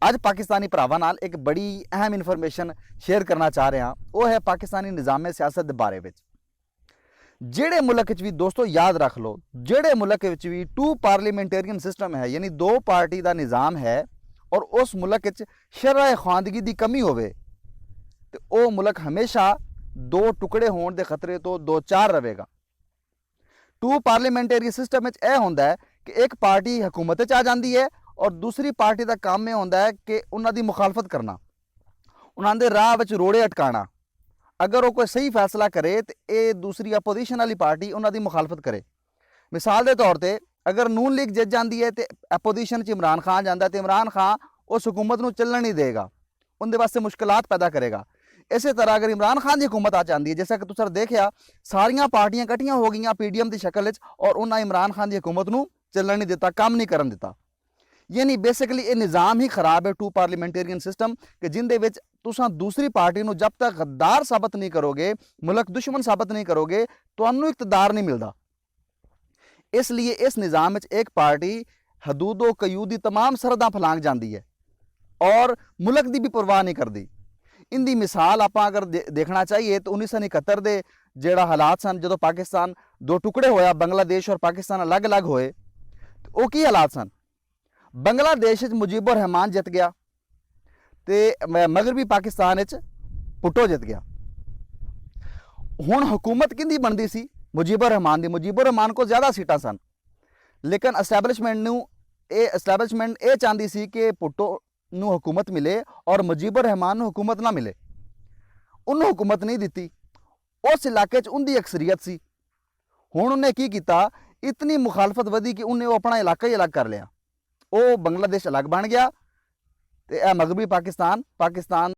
ਅੱਜ ਪਾਕਿਸਤਾਨੀ ਭਰਾਵਾਂ ਨਾਲ ਇੱਕ ਬੜੀ ਅਹਿਮ ਇਨਫੋਰਮੇਸ਼ਨ ਸ਼ੇਅਰ ਕਰਨਾ ਚਾਹ ਰਿਹਾ, ਉਹ ਹੈ ਪਾਕਿਸਤਾਨੀ ਨਿਜ਼ਾਮੇ ਸਿਆਸਤ ਦੇ ਬਾਰੇ ਵਿੱਚ। ਜਿਹੜੇ ਮੁਲਕ ਵਿੱਚ ਵੀ ਦੋਸਤੋ ਯਾਦ ਰੱਖ ਲਓ, ਜਿਹੜੇ ਮੁਲਕ ਵਿੱਚ ਵੀ ਟੂ ਪਾਰਲੀਮੈਂਟੇਰੀਅਨ ਸਿਸਟਮ ਹੈ, ਯਾਨੀ ਦੋ ਪਾਰਟੀ ਦਾ ਨਿਜ਼ਾਮ ਹੈ, ਔਰ ਉਸ ਮੁਲਕ ਵਿੱਚ ਸ਼ਰਅ ਖਾਨਦਗੀ ਦੀ ਕਮੀ ਹੋਵੇ ਤੇ ਉਹ ਮੁਲਕ ਹਮੇਸ਼ਾ ਦੋ ਟੁਕੜੇ ਹੋਣ ਦੇ ਖਤਰੇ ਤੋਂ ਦੋ ਚਾਰ ਰਹੇਗਾ। ਟੂ ਪਾਰਲੀਮੈਂਟੇਰੀ ਸਿਸਟਮ ਵਿੱਚ ਇਹ ਹੁੰਦਾ ਹੈ ਕਿ ਇੱਕ ਪਾਰਟੀ ਹਕੂਮਤ ਵਿੱਚ ਆ ਜਾਂਦੀ ਹੈ ਔਰ ਦੂਸਰੀ ਪਾਰਟੀ ਦਾ ਕੰਮ ਇਹ ਹੁੰਦਾ ਹੈ ਕਿ ਉਹਨਾਂ ਦੀ ਮੁਖਾਲਫਤ ਕਰਨਾ, ਉਹਨਾਂ ਦੇ ਰਾਹ ਵਿੱਚ ਰੋੜੇ ਅਟਕਾਣਾ। ਅਗਰ ਉਹ ਕੋਈ ਸਹੀ ਫੈਸਲਾ ਕਰੇ ਤੇ ਇਹ ਦੂਸਰੀ ਆਪੋਜੀਸ਼ਨ ਵਾਲੀ ਪਾਰਟੀ ਉਹਨਾਂ ਦੀ ਮੁਖਾਲਫਤ ਕਰੇ। ਮਿਸਾਲ ਦੇ ਤੌਰ ਤੇ ਅਗਰ ਨੂਨ ਲੀਗ ਜਿੱਤ ਜਾਂਦੀ ਹੈ ਤੇ ਆਪੋਜੀਸ਼ਨ 'ਚ ਇਮਰਾਨ ਖਾਨ ਜਾਂਦਾ ਤੇ ਇਮਰਾਨ ਖਾਨ ਉਸ ਹੁਕੂਮਤ ਨੂੰ ਚੱਲਣ ਨਹੀਂ ਦੇਗਾ, ਉਹਦੇ ਵਾਸਤੇ ਮੁਸ਼ਕਲਾਤ ਪੈਦਾ ਕਰੇਗਾ। ਇਸੇ ਤਰ੍ਹਾਂ ਅਗਰ ਇਮਰਾਨ ਖਾਨ ਦੀ हुकूमत आ जाती है, जैसा कि तुम देखिया सारिया पार्टियां इकट्ठियां हो गई PDM की शक्ल और उन्हें इमरान खान की हुकूमत को चलन नहीं दिता, काम नहीं करन दिता। यानी बेसिकली ये निज़ाम ही खराब है टू पार्लीमेंटेरियन सिस्टम कि जिंदे विच तुसां दूसरी पार्टी को जब तक गद्दार साबित नहीं करोगे, मुल्क दुश्मन साबित नहीं करोगे, तुहानू इक़्तिदार नहीं मिलता। इसलिए इस निज़ाम में एक पार्टी हदूदो कयूद की तमाम सरहदां फलांग जाती है और मुल्क की भी परवाह नहीं करती। इनकी मिसाल आप अगर देखना चाहिए तो 1971 के जोड़ा हालात सन, जो पाकिस्तान दो टुकड़े होया, बांग्लादेश और पाकिस्तान अलग अलग होए, तो वो की हालात सन। बांग्लादेश मुजीबुर रहमान जित गया तो मगरबी पाकिस्तान भुट्टो जित गया। हुण हुकूमत किंदी बनती सी? मुजीबुर रहमान की। मुजीबुर रहमान को ज़्यादा सीटां सन, लेकिन एस्टैबलिशमेंट ये चाहती सी कि भुट्टो ਨੂੰ हुकूमत मिले और मुजीबुर रहमान ਨੂੰ हुकूमत ना मिले। उन्होंने हुकूमत नहीं दी, उस इलाके उनकी अक्सरीयत सी। हुण उन्हें की किया, इतनी मुखालफत वधी कि उन्हें वो अपना इलाका ही अलग कर लिया, वो बांग्लादेश अलग बन गया तो यह मगरबी पाकिस्तान